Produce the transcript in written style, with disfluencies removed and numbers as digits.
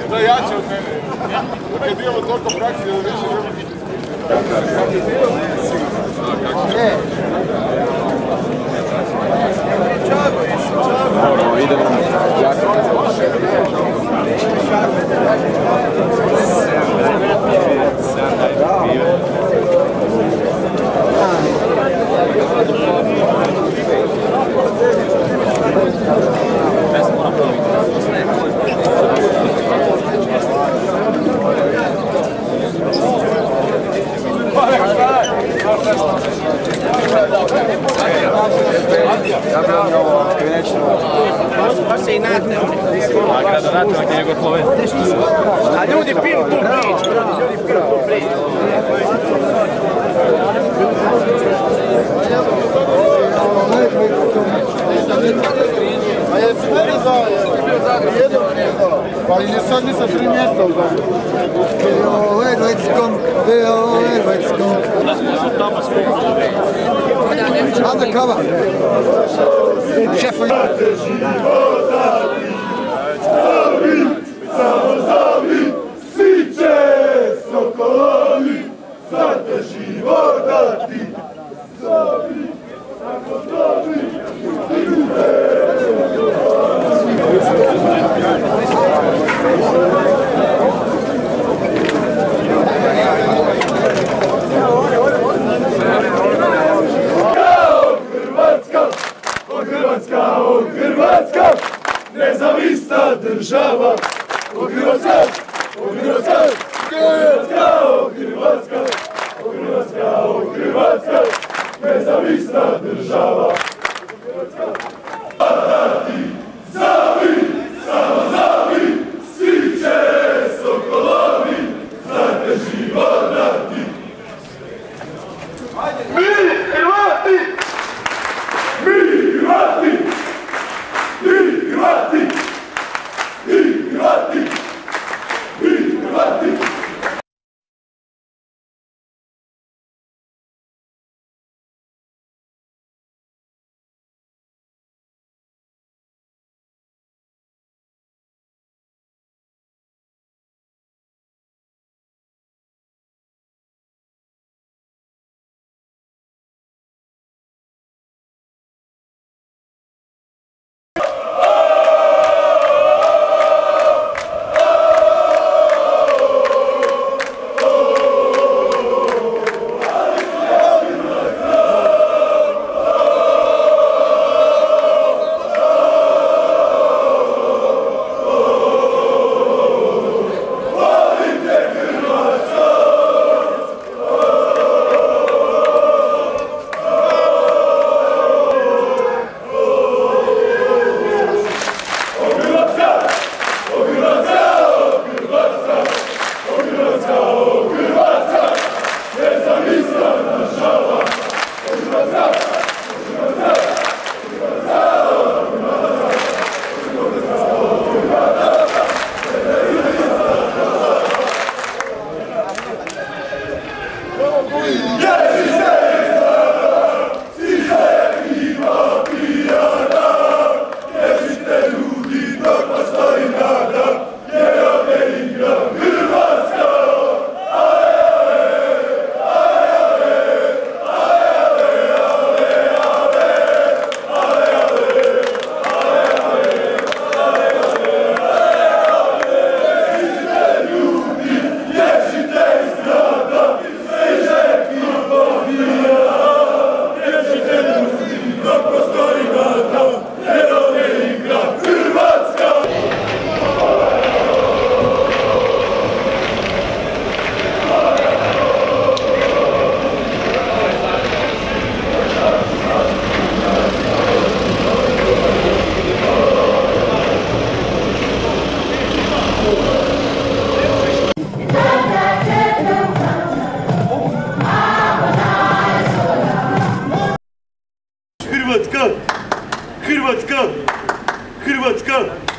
To je jače od mene. Dok je bilo toliko praksi, da više Baš se i nate, a gradonato na njegov plove. A ljudi piju tu priču, ljudi piju tu priču. A jesi mene zvao? Pa i sad nisam 3 mjesta u Zagrebu. Undercover. Chef. Samo zavi, svi će sokolovi, znate života ti. Zavi, samo zavi, Hrvatska, nezavisna država. O Hrvatska, o Hrvatska, Hrvatska, o Hrvatska, o Hrvatska, o Hrvatska, nezavisna država. Zavi, samo zavi, svi će sokolovi, znate života ti. Mi Hrvati, mi Hrvati, mi Hrvati, mi Hrvati, mi Hrvati. Hrvatska, Hrvatska, Hrvatska.